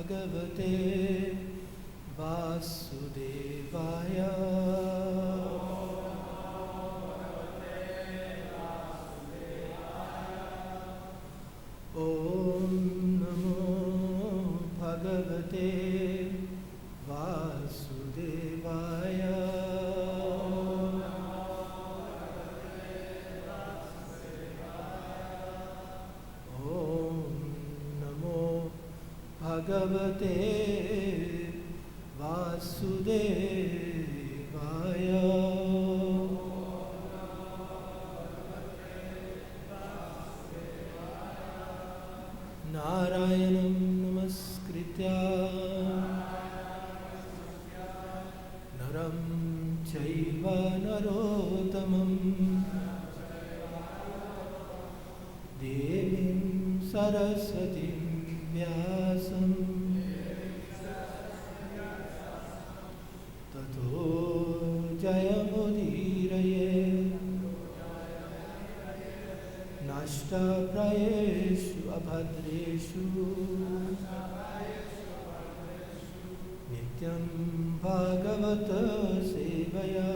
Bhagavate Vasudevaya. Om Namo Bhagavate Vasudevaya. Om Namo Bhagavate Vasudevaya. Narayanam namaskritya naram chaiva narottamam devim saraswatim vyasam tato jayamudiraye nashta prayeshu abhadreshu nityam bhagavata sevaya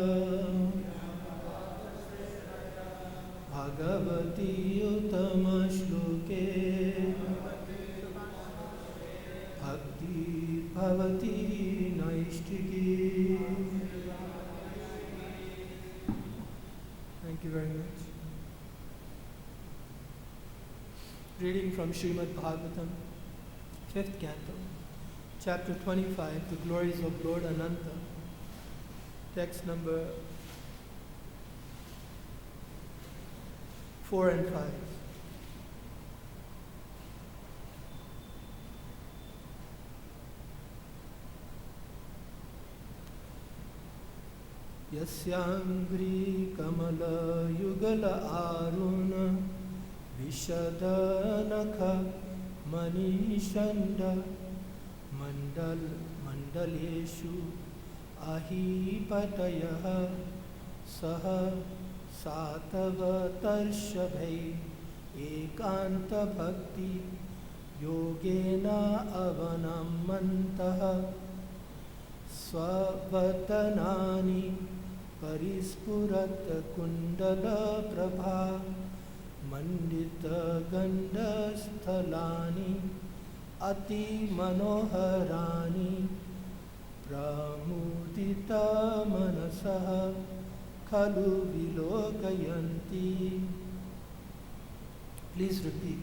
bhagavati uttama shloke bhakti bhavati naishtiki. Thank you very much. Reading from Srimad Bhagavatam, 5th Canto, Chapter 25, The Glories of Lord Ananta, text number 4 and 5. Yasyangri kamala yugala aruna Vishadanakha manishanda mandaleshu ahipatayaha saha satavatarshabhai ekanta bhakti yogena avanamantaha svatanani parispurat kundala prabha Mandita ganda sthalani ati manoharani pramudita manasaha khalu vilokayanti. Please repeat.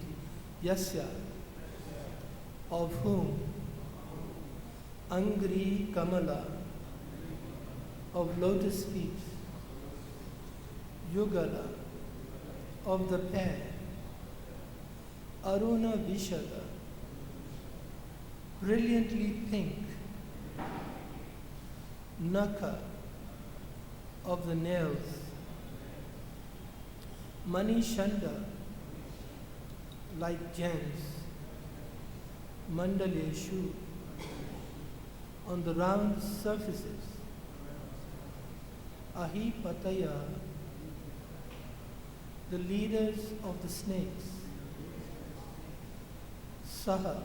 Yasya, of whom, Angri Kamala, of lotus feet, Yugala, of the pair, Aruna Vishada, brilliantly pink, Naka, of the nails, Manishanda, like gems, Mandaleshu, on the round surfaces, Ahipataya, the leaders of the snakes, Saha,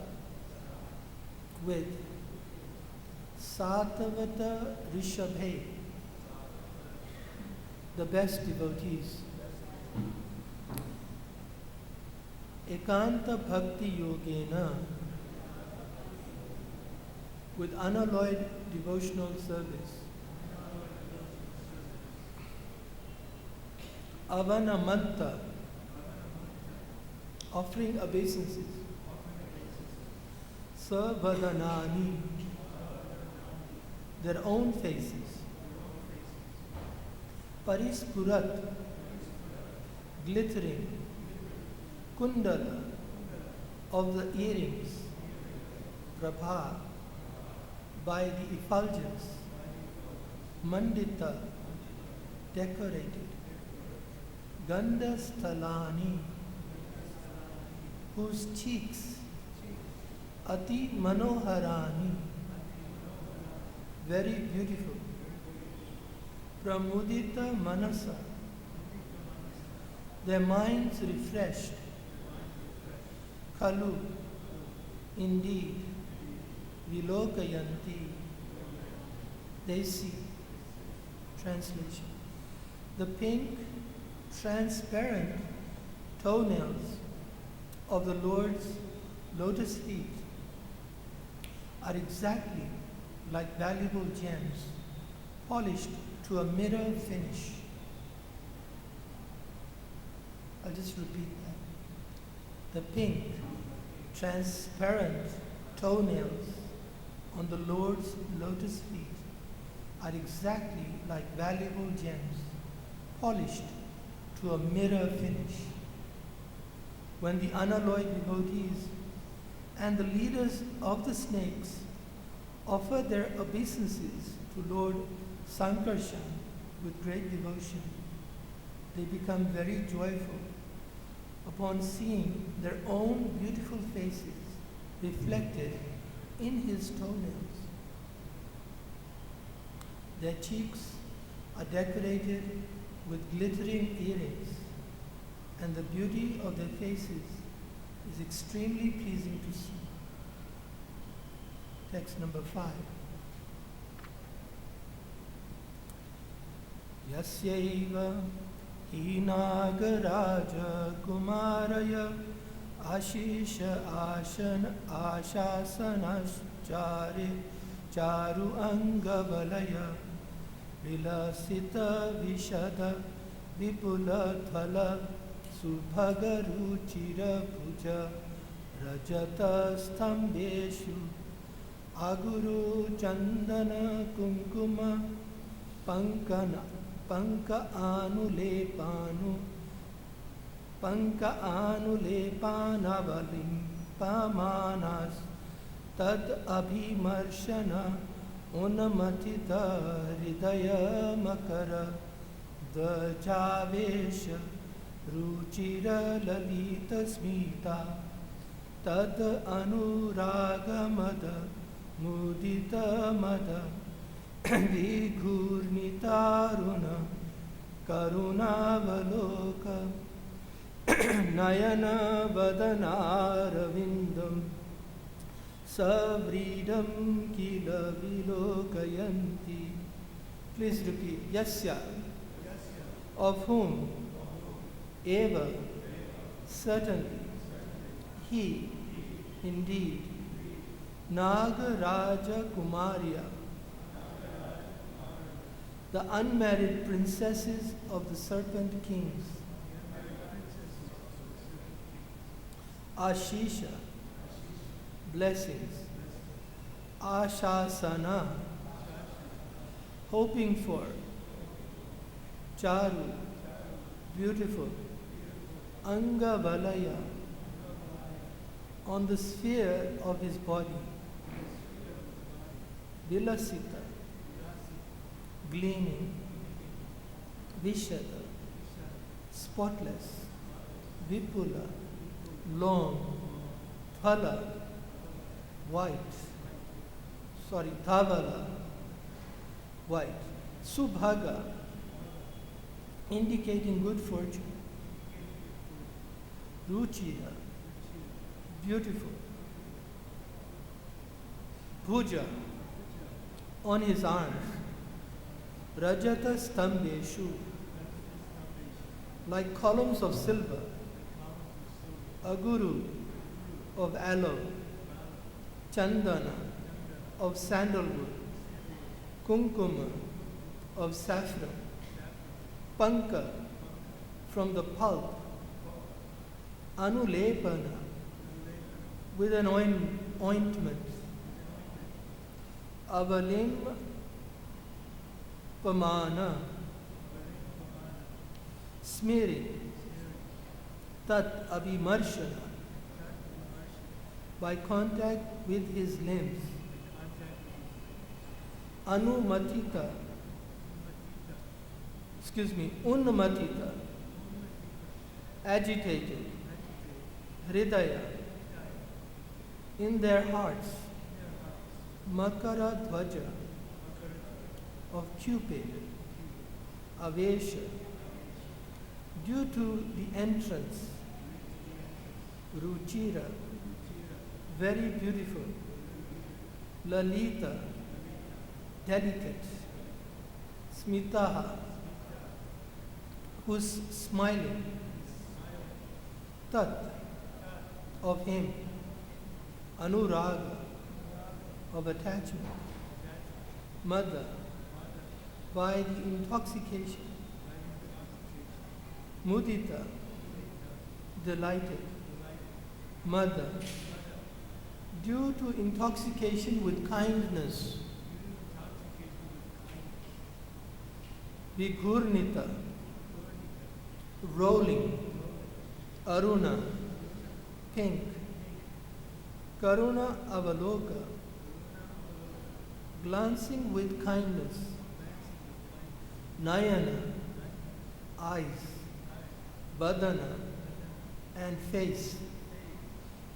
with Satavata Rishabhe, the best devotees, Ekanta Bhakti Yogena, with unalloyed devotional service, Avanamanta, offering obeisances, Savadanani, their own faces, Parispurat, glittering, Kundala, of the earrings, Prabha, by the effulgence, Mandita, decorated, Gandhasthalani, whose cheeks, Ati Manoharani, very beautiful, Pramudita Manasa, their minds refreshed, Kalu, indeed, Vilokayanti. They see. Translation. The pink, transparent toenails of the Lord's lotus feet are exactly like valuable gems, polished to a mirror finish. I'll just repeat that. The pink, transparent toenails on the Lord's lotus feet are exactly like valuable gems, polished to a mirror finish. When the unalloyed devotees and the leaders of the snakes offer their obeisances to Lord Sankarshan with great devotion, they become very joyful upon seeing their own beautiful faces reflected in his toenails. Their cheeks are decorated with glittering earrings, and the beauty of their faces is extremely pleasing to see. Text number 5. Yasyaiva hinagaraja kumaraya ashisha ashasanaschare charu angavalaya vilasita vishada vipula thala subhagaruchira puja rajata stambeshu aguru chandana kumkuma panka anulepanavalim pamanas tad abhimarshana unamatita hridaya makara dvajavesha ruchira lalita smita tad anuragamada mudita mada vighurnitaruna karunavaloka nayana vadanarvindam savridam kila vilokayanti. Please repeat. Yasya, of whom, eva, certainly, he, indeed, Nagaraja Kumarya, the unmarried princesses of the serpent kings, Ashisha, blessings, Ashasana, hoping for, Charu, beautiful, Angavalaya, on the sphere of his body, Vilasita, gleaming, Vishada, spotless, Vipula, long, Thala, white, Dhavala, white, Subhaga, indicating good fortune, Ruchira, beautiful, Bhuja, on his arms, Rajata Stambeshu, like columns of silver, Aguru, of aloe, Chandana, of sandalwood, Kumkuma, of saffron, Panka, from the pulp, Anulepana, with an ointment, Avalim Pamana, smearing, Tat Abhimarshana, by contact with his limbs, Unnamatita, agitated, Hridaya, in their hearts, Makara Dhvaja, of Cupid, Avesha, due to the entrance, Ruchira, very beautiful, Lalita, delicate, Smitaha, who's smiling, Tat, of him, Anuraga, of attachment, Mother, by the intoxication, Mudita, delighted, Mother, due to intoxication with kindness, Vighurnita, rolling, Aruna, pink, Karuna Avaloka, glancing with kindness, Nayana, eyes, Badana, and face,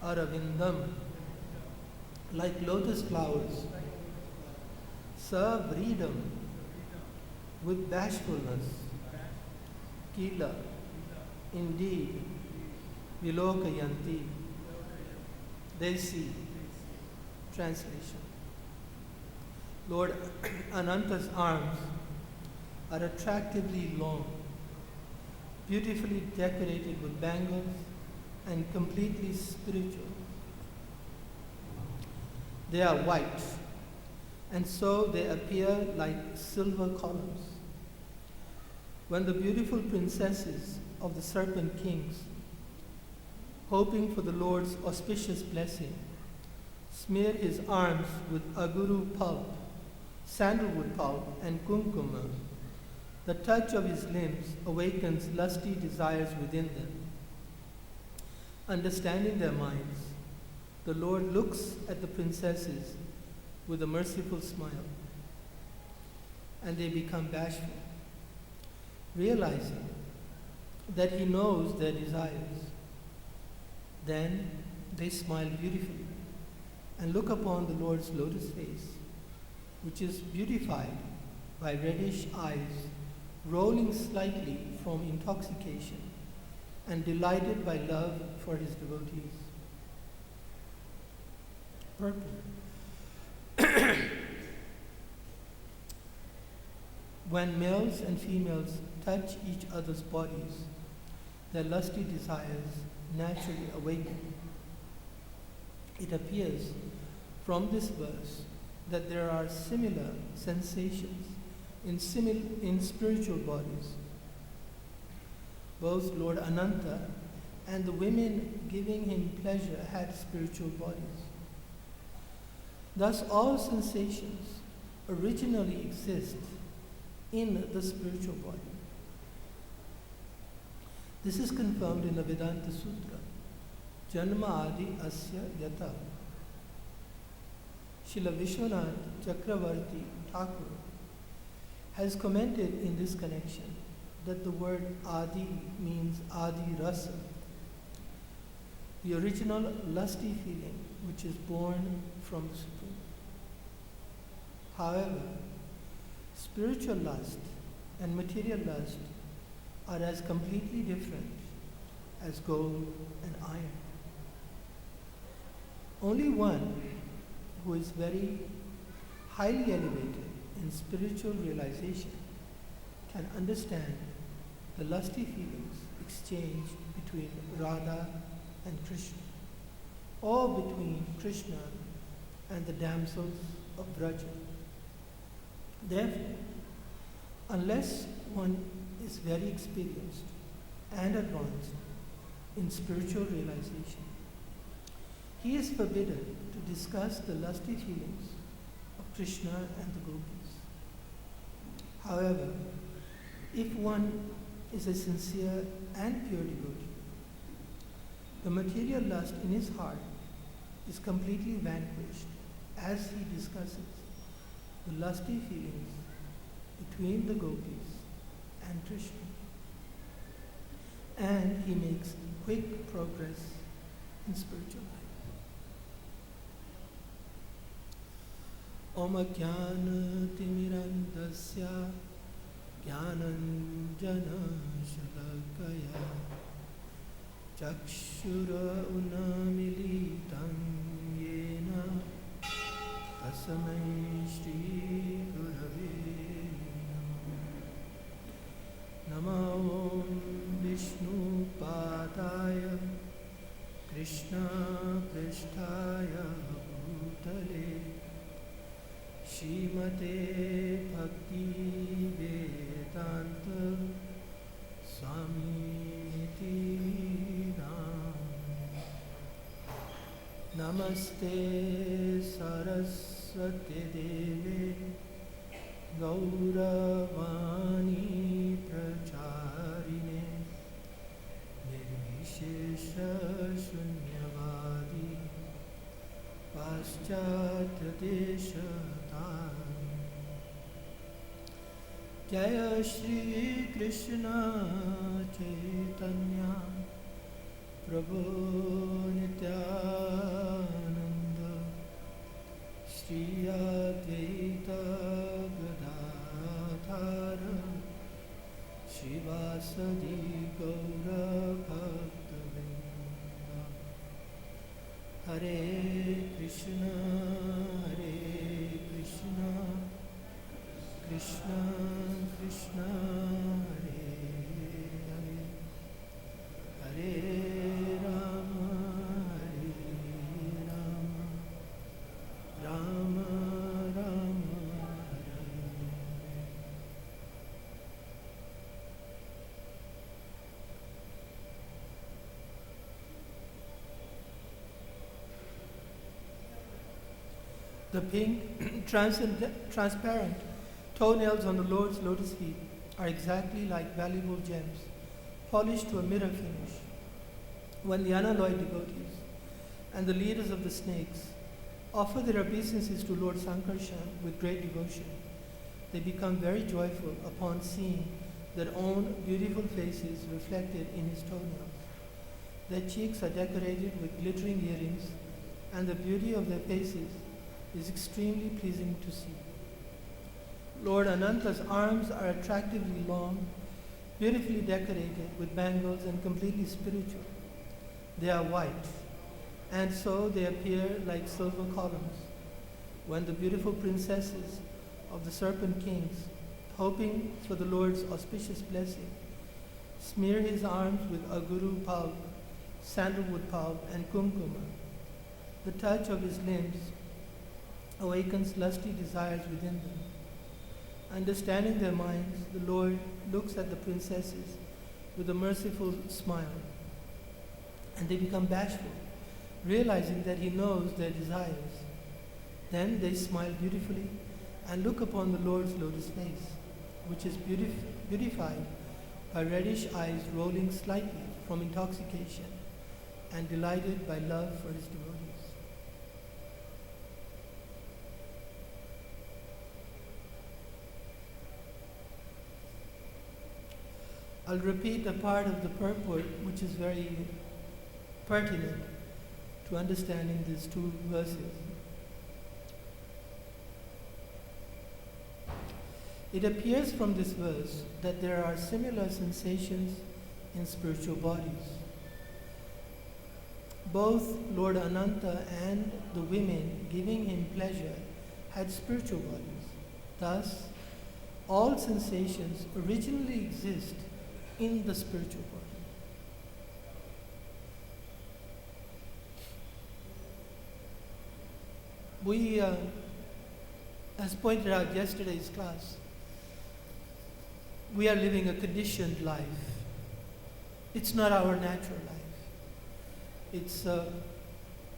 Aravindam, like lotus flowers, Savridam, with bashfulness, Kila, indeed, Vilokayanti, they see. Translation. Lord Ananta's arms are attractively long, beautifully decorated with bangles, and completely spiritual. They are white, and so they appear like silver columns. When the beautiful princesses of the serpent kings, hoping for the Lord's auspicious blessing, smear his arms with aguru pulp, sandalwood pulp, and kumkuma, the touch of his limbs awakens lusty desires within them. Understanding their minds, the Lord looks at the princesses with a merciful smile, and they become bashful, realizing that he knows their desires. Then they smile beautifully and look upon the Lord's lotus face, which is beautified by reddish eyes rolling slightly from intoxication and delighted by love for his devotees. Purport. When males and females touch each other's bodies, their lusty desires naturally awaken. It appears from this verse that there are similar sensations in spiritual bodies. Both Lord Ananta and the women giving him pleasure had spiritual bodies. Thus all sensations originally exist in the spiritual body. This is confirmed in the Vedanta Sutra, Janma Adi Asya Yata. Srila Vishwanath Chakravarti Thakur has commented in this connection that the word Adi means Adi Rasa, the original lusty feeling which is born from the Supreme. However, spiritual lust and material lust are as completely different as gold and iron. Only one who is very highly elevated in spiritual realization can understand the lusty feelings exchanged between Radha and Krishna, or between Krishna and the damsels of Braja. Therefore, unless one is very experienced and advanced in spiritual realization, he is forbidden to discuss the lusty feelings of Krishna and the gopis. However, if one is a sincere and pure devotee, the material lust in his heart is completely vanquished as he discusses the lusty feelings between the gopis and Krishna. And he makes quick progress in spiritual life. Om Jnana Timirandasya Jnananjana Shalakaya Chakshura Unamilitam Yena Tasmai Shri Gurave Namah Om Vishnu Padaya Krishna Pristhaya Bhutale Shrimate Bhakti Vedanta Swami Namaste Saraswati Deve Gauravani Pracharine Nirvishesha Shunyavadi Paschatya Deshatar Jaya Shri Krishna Chaitanya Prabhu Nityananda Shri Advaita Gadadhara Shivasadi Gaura Bhaktavinda Hare Krishna Krishna Krishna Hare Hare Hare Rama Rama Rama Hare The pink, transparent toenails on the Lord's lotus feet are exactly like valuable gems, polished to a mirror finish. When the unalloyed devotees and the leaders of the snakes offer their obeisances to Lord Sankarshan with great devotion, they become very joyful upon seeing their own beautiful faces reflected in his toenails. Their cheeks are decorated with glittering earrings, and the beauty of their faces is extremely pleasing to see. Lord Ananta's arms are attractively long, beautifully decorated with bangles and completely spiritual. They are white, and so they appear like silver columns. When the beautiful princesses of the serpent kings, hoping for the Lord's auspicious blessing, smear his arms with aguru pulp, sandalwood pulp, and kumkuma, the touch of his limbs awakens lusty desires within them. Understanding their minds, the Lord looks at the princesses with a merciful smile, and they become bashful, realizing that he knows their desires. Then they smile beautifully and look upon the Lord's lotus face, which is beautified by reddish eyes rolling slightly from intoxication and delighted by love for his devotees. I'll repeat a part of the purport which is very pertinent to understanding these two verses. It appears from this verse that there are similar sensations in spiritual bodies. Both Lord Ananta and the women giving him pleasure had spiritual bodies. Thus, all sensations originally exist in the spiritual body. We, as pointed out yesterday's class, we are living a conditioned life. It's not our natural life. It's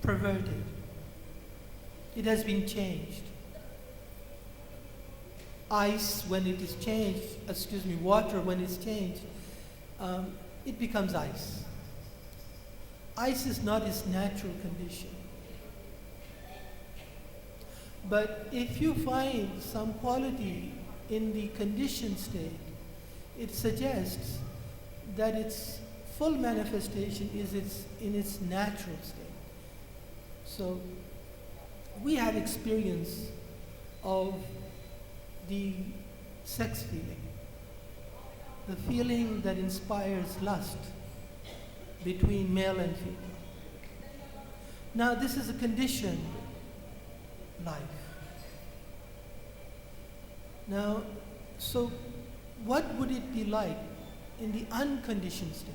perverted. It has been changed. Ice, when it is changed, water, when it's changed, it becomes ice. Ice is not its natural condition. But if you find some quality in the conditioned state, it suggests that its full manifestation is in its natural state. So we have experience of the sex feeling, the feeling that inspires lust between male and female. Now, this is a conditioned life. Now, so what would it be like in the unconditioned state,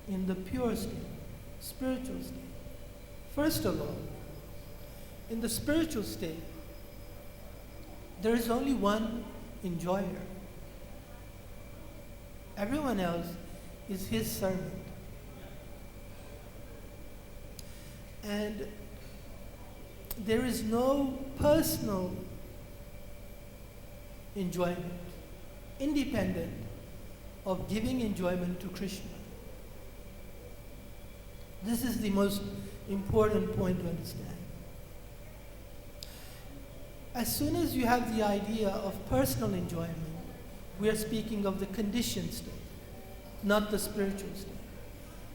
in the pure state, spiritual state? First of all, in the spiritual state, there is only one enjoyer. Everyone else is his servant. And there is no personal enjoyment independent of giving enjoyment to Krishna. This is the most important point to understand. As soon as you have the idea of personal enjoyment, we are speaking of the conditioned state, not the spiritual state.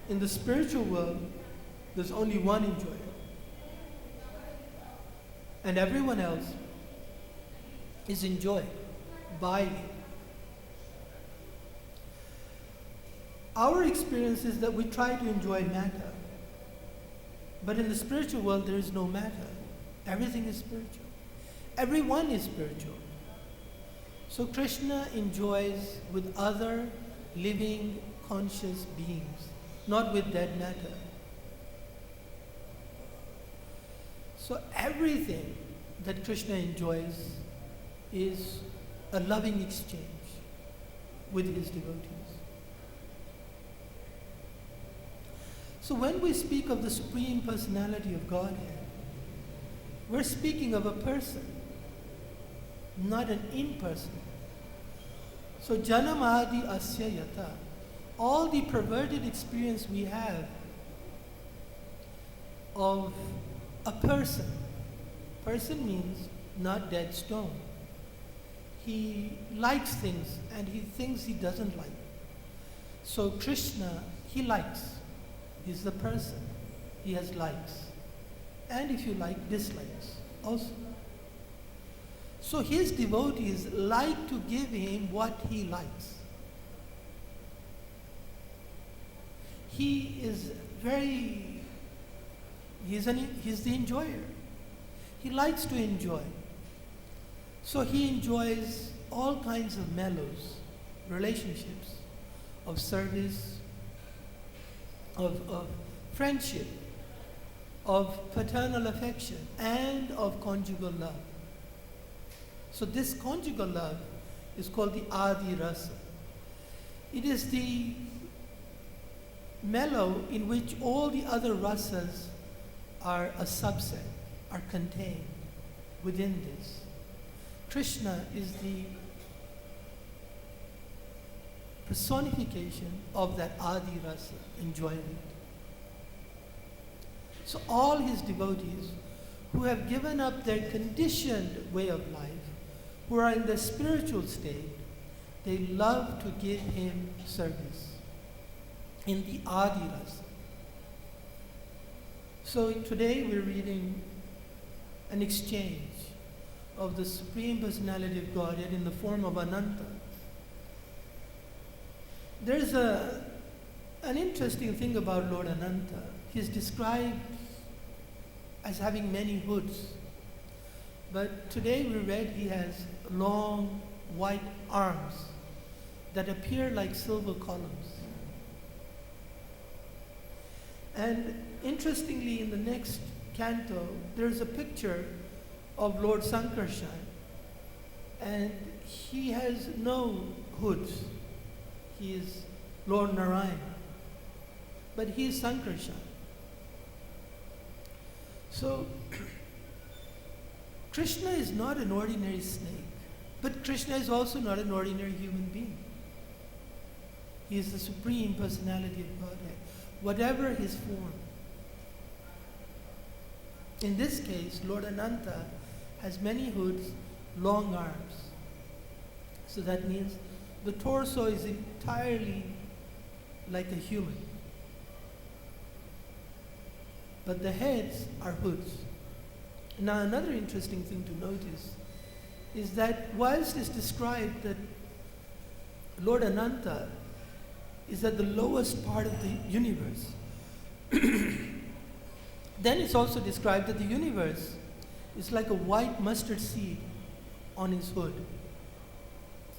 In the spiritual world, there's only one enjoyer. And everyone else is enjoyed by him. Our experience is that we try to enjoy matter. But in the spiritual world, there is no matter. Everything is spiritual. Everyone is spiritual. So Krishna enjoys with other living, conscious beings, not with dead matter. So everything that Krishna enjoys is a loving exchange with his devotees. So when we speak of the Supreme Personality of Godhead, we're speaking of a person, not an impersonal. So janamadi asya yata, all the perverted experience we have of a person means not dead stone. He likes things and he thinks he doesn't like. So Krishna, he likes. He's the person. He has likes. And if you like, dislikes also. So his devotees like to give him what he likes. He's the enjoyer. He likes to enjoy. So he enjoys all kinds of mellows, relationships, of service, of friendship, of paternal affection, and of conjugal love. So this conjugal love is called the Adi Rasa. It is the mellow in which all the other rasas are a subset, are contained within this. Krishna is the personification of that Adi Rasa, enjoyment. So all his devotees who have given up their conditioned way of life, who are in the spiritual state, they love to give him service in the Adi Rasa. So today we're reading an exchange of the Supreme Personality of Godhead in the form of Ananta. There's an interesting thing about Lord Ananta. He's described as having many hoods. But today we read he has long white arms that appear like silver columns. And interestingly, in the next canto, there's a picture of Lord Sankarshan, and he has no hoods. He is Lord Narayana, but he is Sankarshan. So Krishna is not an ordinary snake, but Krishna is also not an ordinary human being. He is the Supreme Personality of Godhead, whatever his form. In this case, Lord Ananta has many hoods, long arms. So that means the torso is entirely like a human. But the heads are hoods. Now another interesting thing to notice is that whilst it's described that Lord Ananta is at the lowest part of the universe, then it's also described that the universe is like a white mustard seed on his hood.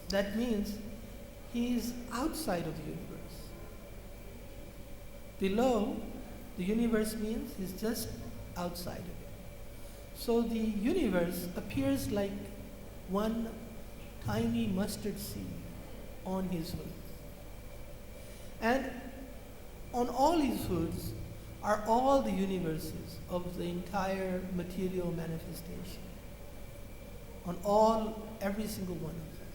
That means he is outside of the universe. Below, the universe means he's just outside of it. So the universe appears like one tiny mustard seed on his hood. And on all his hoods are all the universes of the entire material manifestation. On every single one of them.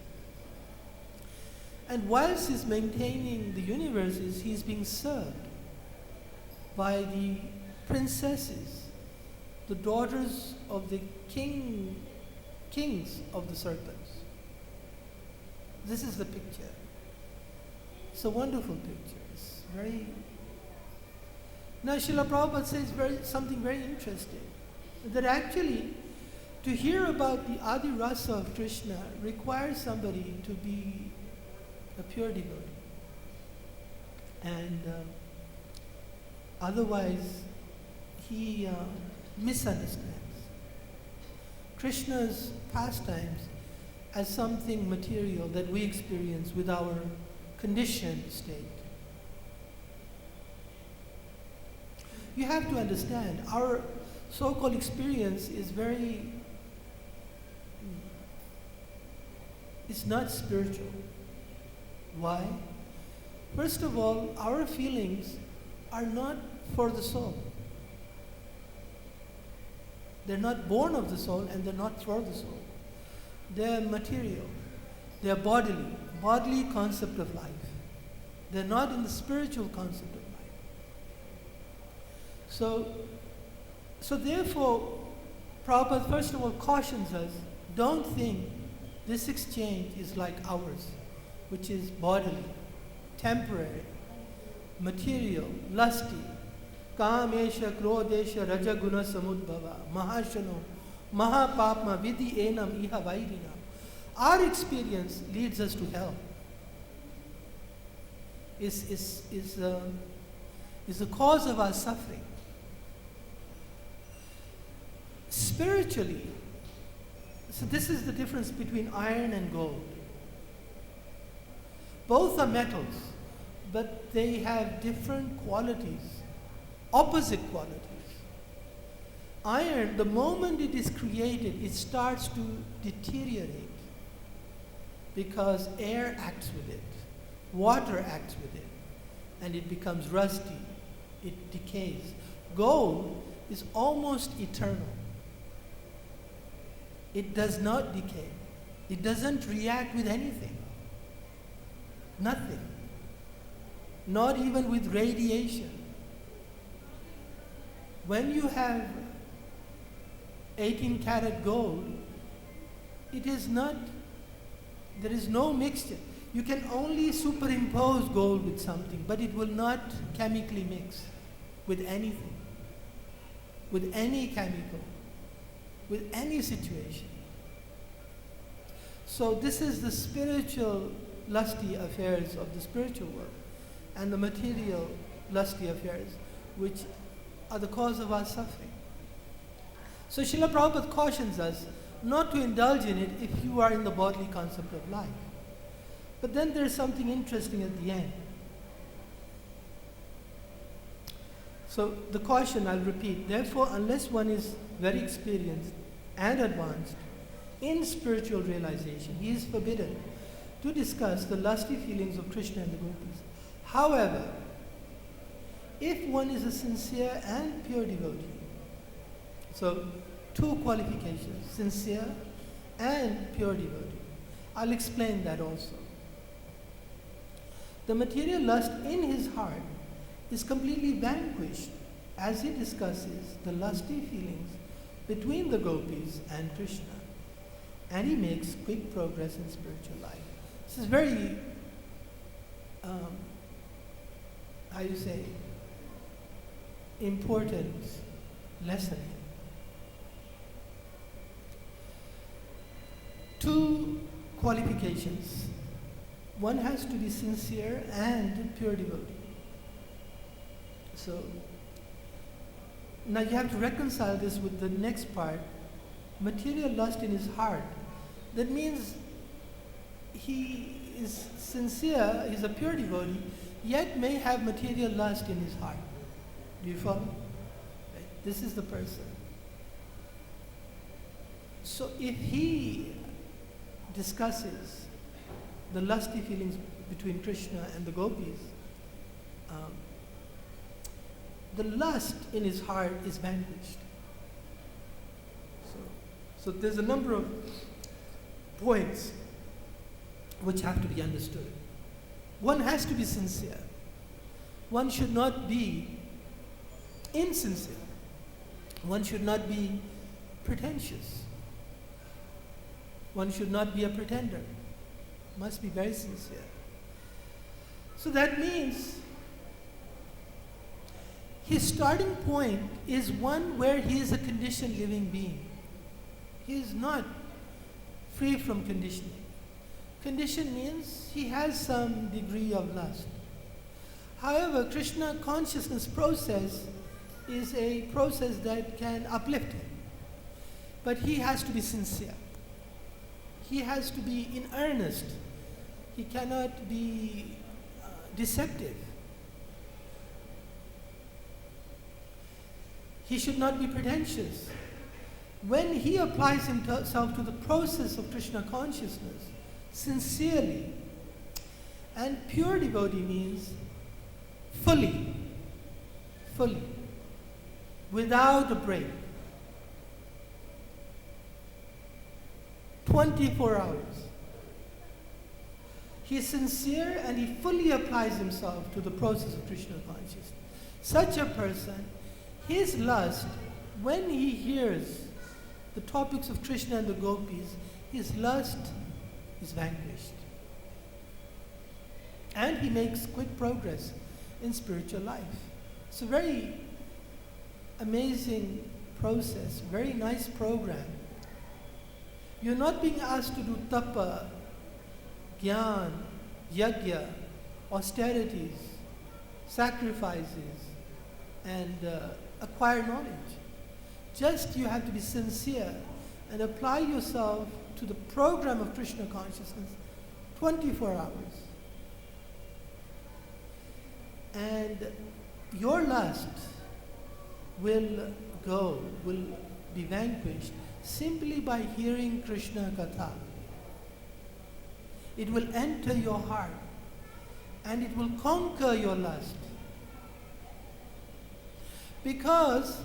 And whilst he's maintaining the universes, he's being served by the princesses, the daughters of the kings of the serpents. This is the picture. It's a wonderful picture. It's very. Now, Srila Prabhupada says something very interesting, that actually to hear about the Adi Rasa of Krishna requires somebody to be a pure devotee. And otherwise, he misunderstands Krishna's pastimes as something material that we experience with our conditioned state. You have to understand, our so-called experience is it's not spiritual. Why? First of all, our feelings are not for the soul. They're not born of the soul and they're not for the soul. They're material. They're bodily concept of life. They're not in the spiritual concept of life. So therefore, Prabhupada first of all cautions us, don't think this exchange is like ours, which is bodily, temporary, material, lusty, kamesha, krodesha, rajaguna samudbhava, mahashano, mahapapma, vidhi enam, iha vairina. Our experience leads us to hell. Is the cause of our suffering. Spiritually, so this is the difference between iron and gold. Both are metals, but they have different qualities, opposite qualities. Iron, the moment it is created, it starts to deteriorate because air acts with it, water acts with it, and it becomes rusty, it decays. Gold is almost eternal. It does not decay. It doesn't react with anything. Nothing. Not even with radiation. When you have 18 karat gold, it is not, there is no mixture. You can only superimpose gold with something, but it will not chemically mix with anything, with any chemical, with any situation. So this is the spiritual lusty affairs of the spiritual world, and the material lusty affairs, which are the cause of our suffering. So Srila Prabhupada cautions us not to indulge in it if you are in the bodily concept of life. But then there's something interesting at the end. So the caution, I'll repeat, therefore, unless one is very experienced and advanced in spiritual realization, he is forbidden to discuss the lusty feelings of Krishna and the gopis. However, if one is a sincere and pure devotee, so two qualifications, sincere and pure devotee. I'll explain that also. The material lust in his heart is completely vanquished as he discusses the lusty feelings between the gopis and Krishna, and he makes quick progress in spiritual life. This is very, important lesson. Two qualifications. One has to be sincere and pure devotee. So, now you have to reconcile this with the next part, material lust in his heart. That means he is sincere, he's a pure devotee, yet may have material lust in his heart. Do you follow? Right? This is the person. So if he discusses the lusty feelings between Krishna and the gopis, the lust in his heart is vanquished. So there's a number of points which have to be understood. One has to be sincere. One should not be insincere. One should not be pretentious. One should not be a pretender. Must be very sincere. So that means his starting point is one where he is a conditioned living being. He is not free from conditioning. Condition means he has some degree of lust. However, Krishna consciousness process is a process that can uplift him. But he has to be sincere. He has to be in earnest. He cannot be deceptive. He should not be pretentious. When he applies himself to the process of Krishna consciousness, sincerely, and pure devotee means fully, without a break, 24 hours. He is sincere and he fully applies himself to the process of Krishna consciousness. Such a person, his lust, when he hears the topics of Krishna and the gopis, his lust is vanquished. And he makes quick progress in spiritual life. It's a very amazing process, very nice program. You're not being asked to do tapa, gyan, yajna, austerities, sacrifices, and acquire knowledge. Just you have to be sincere and apply yourself to the program of Krishna consciousness 24 hours. And your lust will be vanquished simply by hearing Krishna Katha. It will enter your heart and it will conquer your lust. Because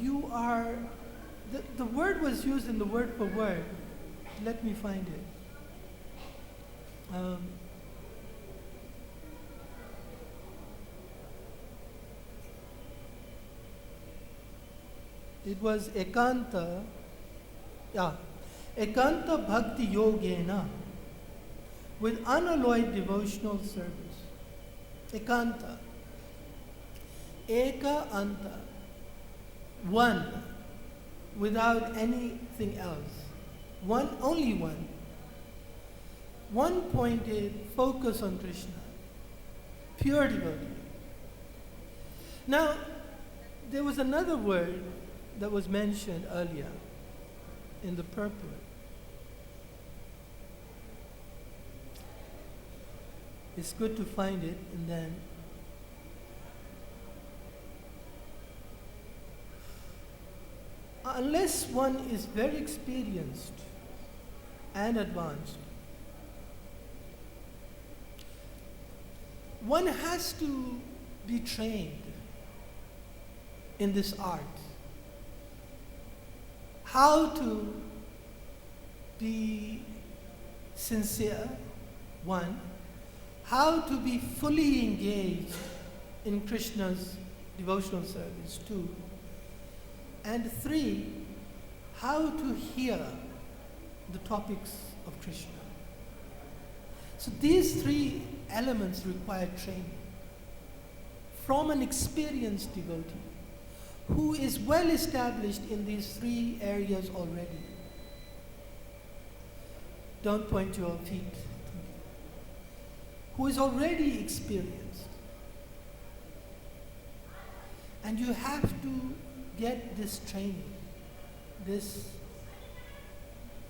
you are, the word was used in the word for word. Let me find it. It was ekanta bhakti yogena, with unalloyed devotional service. Ekanta. Eka anta. One, without anything else. One, only one. One-pointed focus on Krishna. Pure devotee. Now, there was another word that was mentioned earlier in the purport. It's good to find it and then unless one is very experienced and advanced, one has to be trained in this art. How to be sincere, one. How to be fully engaged in Krishna's devotional service, two. And three, how to hear the topics of Krishna. So these three elements require training from an experienced devotee who is well established in these three areas already. Don't point your feet. Who is already experienced. And you have to get this training. This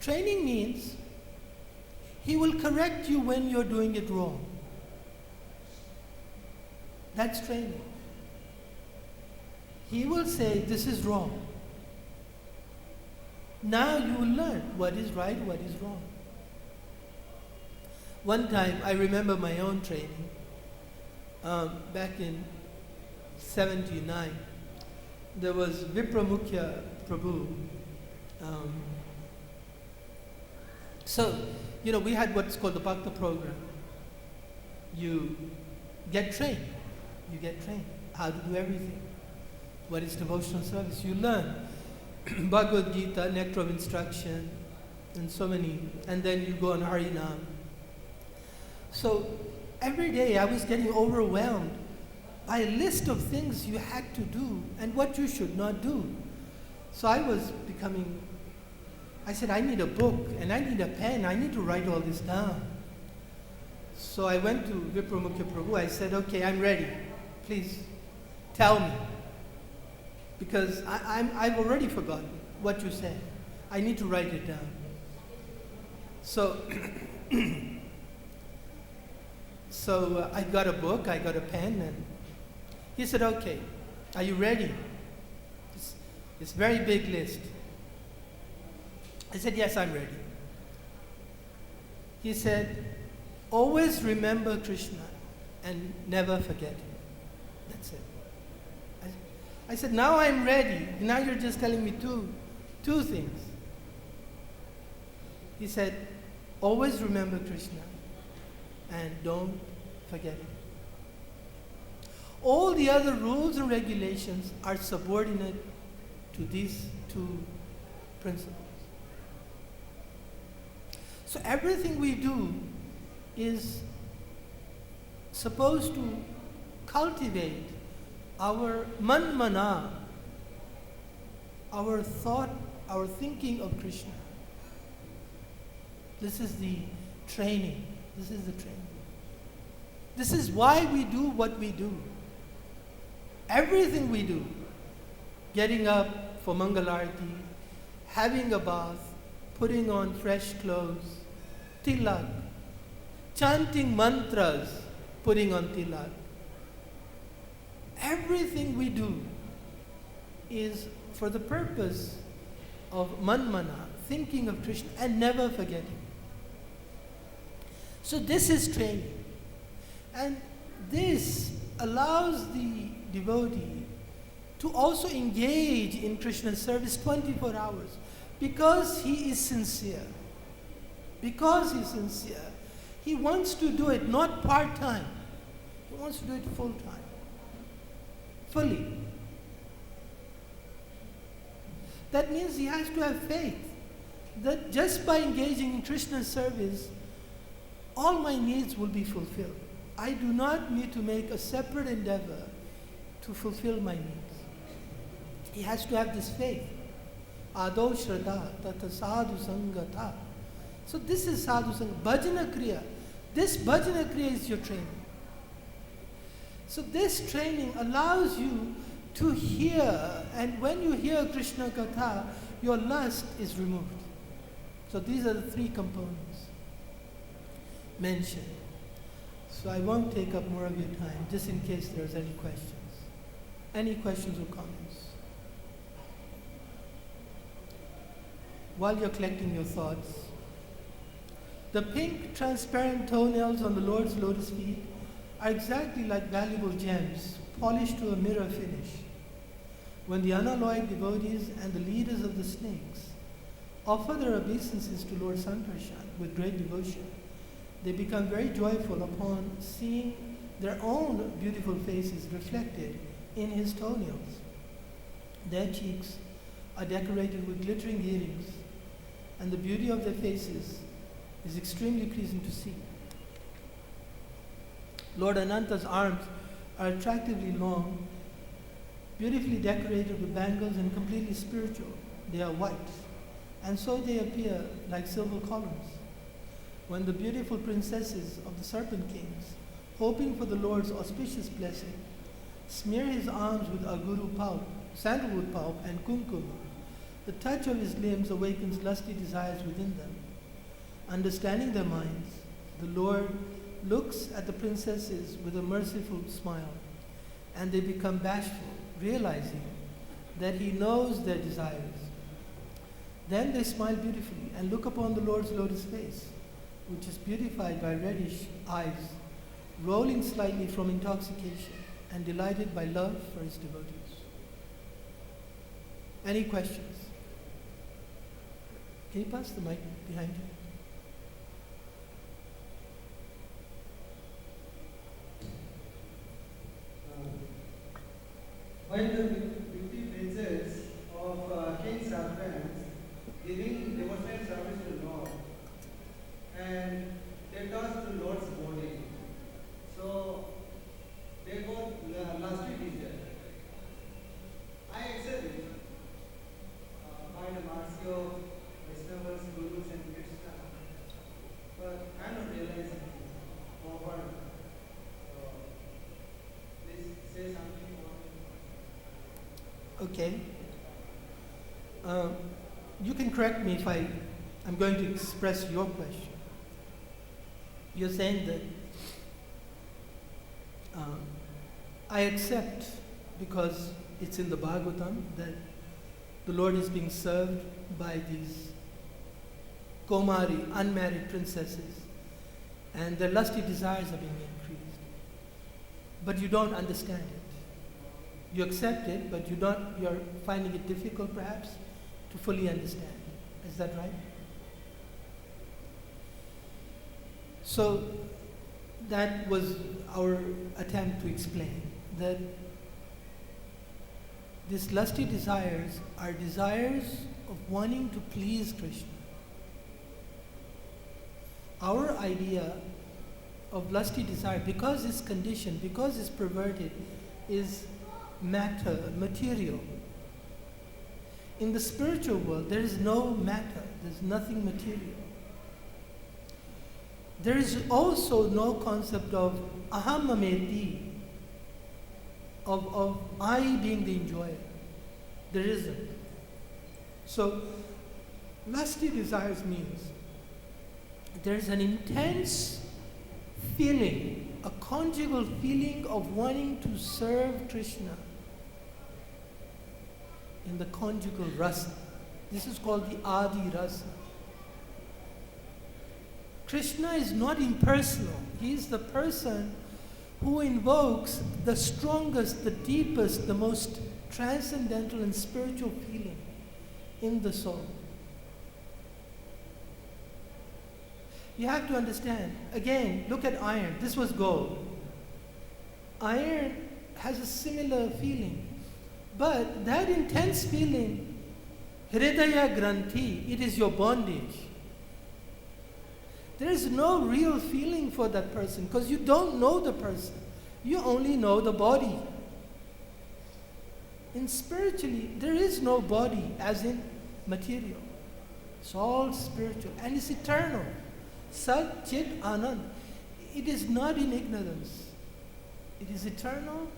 training means He will correct you when you're doing it wrong. That's training. He will say, this is wrong. Now you will learn what is right, what is wrong. One time, I remember my own training, back in 79, there was Vipramukhya Prabhu. We had what's called the Bhakta program. You get trained. You get trained how to do everything. What is devotional service? You learn Bhagavad Gita, nectar of instruction, and so many, and then you go on Harinam. So every day I was getting overwhelmed by a list of things you had to do and what you should not do. So I said, I need a book and I need a pen. I need to write all this down. So I went to Vipramukhya Prabhu. I said, okay, I'm ready. Please tell me. Because I've already forgotten what you said. I need to write it down. So, I got a book, I got a pen, and he said, okay, are you ready? It's a very big list. I said, yes, I'm ready. He said, always remember Krishna and never forget him. That's it. I said, now I'm ready. Now you're just telling me two things. He said, always remember Krishna and don't forget him. All the other rules and regulations are subordinate to these two principles. So everything we do is supposed to cultivate our manmana, our thought, our thinking of Krishna. This is the training. This is the training. This is why we do what we do. Everything we do, getting up for Mangalarti, having a bath, putting on fresh clothes, tilak, chanting mantras, putting on tilak. Everything we do is for the purpose of manmana, thinking of Krishna and never forgetting. So this is training. And this allows the devotee to also engage in Krishna's service 24 hours because he is sincere. Because he's sincere, he wants to do it not part-time. He wants to do it full-time. Fully. That means he has to have faith that just by engaging in Krishna's service, all my needs will be fulfilled. I do not need to make a separate endeavor to fulfill my needs. He has to have this faith. Ado Shraddha Tata Sadhu Sangata. So this is Sadhu Sangha. Bhajana Kriya. This Bhajana Kriya is your training. So this training allows you to hear, and when you hear Krishna Katha, your lust is removed. So these are the three components mentioned. So I won't take up more of your time, just in case there's any questions. Any questions or comments? While you're collecting your thoughts, the pink transparent toenails on the Lord's lotus feet are exactly like valuable gems, polished to a mirror finish. When the unalloyed devotees and the leaders of the snakes offer their obeisances to Lord Sankarshan with great devotion, they become very joyful upon seeing their own beautiful faces reflected in his toenails. Their cheeks are decorated with glittering earrings, and the beauty of their faces is extremely pleasing to see. Lord Ananta's arms are attractively long, beautifully decorated with bangles and completely spiritual. They are white, and so they appear like silver columns. When the beautiful princesses of the serpent kings, hoping for the Lord's auspicious blessing, smear his arms with aguru pulp, sandalwood pulp, and kumkum, the touch of his limbs awakens lusty desires within them. Understanding their minds, the Lord looks at the princesses with a merciful smile, and they become bashful, realizing that He knows their desires. Then they smile beautifully and look upon the Lord's lotus face, which is beautified by reddish eyes, rolling slightly from intoxication and delighted by love for His devotees. Any questions? Can you pass the mic behind you? While the 50 princes of King Saffron's giving devotional service to Lord, and they touched the Lord's body. So they got lusty desire. I accept it by the mercy of Vaishnavas, Gurus, and Krishna. But I am not realizing over. Please say something more. Okay. You can correct me if I'm going to express your question. You're saying that I accept, because it's in the Bhagavatam, that the Lord is being served by these Komari, unmarried princesses, and their lusty desires are being increased. But you don't understand it. You accept it, but you're finding it difficult perhaps to fully understand. Is that right? So that was our attempt to explain that these lusty desires are desires of wanting to please Krishna. Our idea of lusty desire, because it's conditioned, because it's perverted, is matter, material. In the spiritual world, there is no matter, there's nothing material. There is also no concept of ahamameti, of I being the enjoyer. There isn't. So, lusty desires means there's an intense feeling, a conjugal feeling of wanting to serve Krishna in the conjugal rasa. This is called the Adi rasa. Krishna is not impersonal. He is the person who invokes the strongest, the deepest, the most transcendental and spiritual feeling in the soul. You have to understand, again, look at iron. This was gold. Iron has a similar feeling. But that intense feeling, Hridaya Granthi, it is your bondage. There is no real feeling for that person because you don't know the person. You only know the body. And spiritually, there is no body as in material. It's all spiritual and it's eternal. Sat Chit Anand. It is not in ignorance. It is eternal,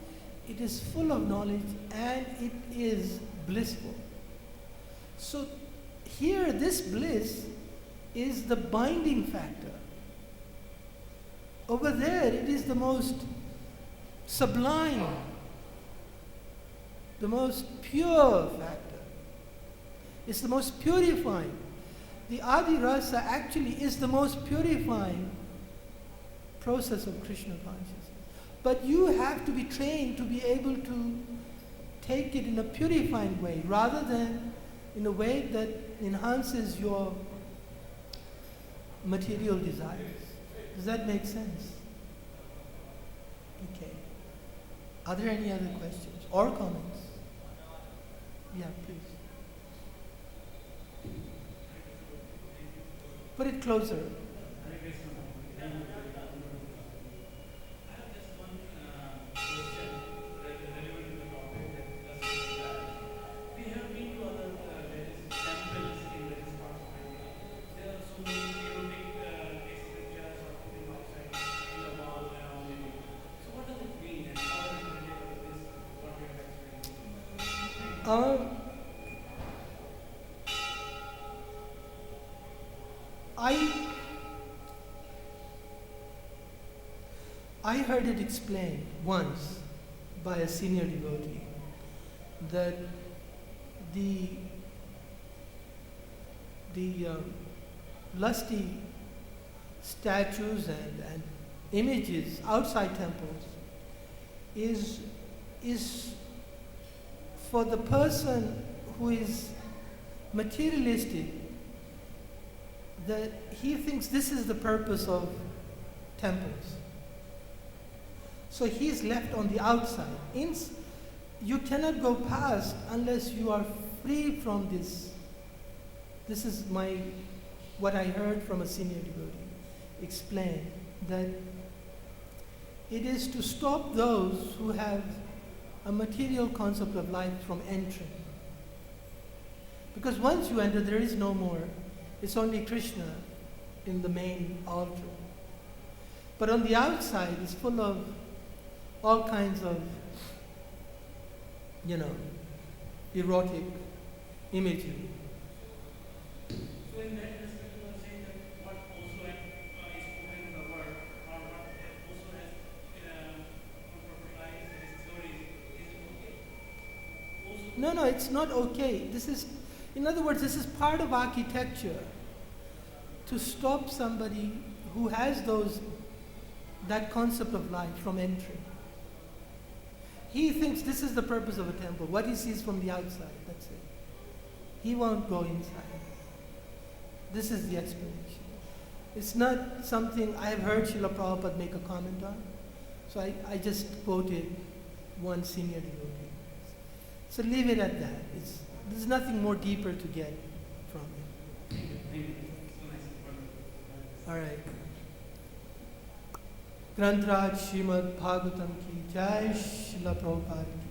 it is full of knowledge, and it is blissful. So here, this bliss is the binding factor. Over there, it is the most sublime, the most pure factor. It's the most purifying. The Adi Rasa actually is the most purifying process of Krishna consciousness. But you have to be trained to be able to take it in a purifying way rather than in a way that enhances your material desires. Does that make sense? Okay. Are there any other questions or comments? Yeah, please. Put it closer. I heard it explained once by a senior devotee that the lusty statues and images outside temples is for the person who is materialistic, that he thinks this is the purpose of temples. So he is left on the outside. You cannot go past unless you are free from this. This is what I heard from a senior devotee explain, that it is to stop those who have a material concept of life from entering. Because once you enter, there is no more. It's only Krishna in the main altar. But on the outside, it's full of all kinds of, erotic imagery. So in that respect, you are saying that what also is spoken in the word, or what also has properties as theories, is okay? Also No, it's not okay. In other words, this is part of architecture to stop somebody who has that concept of life from entering. He thinks this is the purpose of a temple, what he sees from the outside, that's it. He won't go inside. This is the explanation. It's not something I have heard Srila Prabhupada make a comment on, so I just quoted one senior devotee. So leave it at that. There's nothing more deeper to get from it. thank you. So nice. All right. Grantraj Srimad Bhagavatam ki jai, Srila Prabhupada ki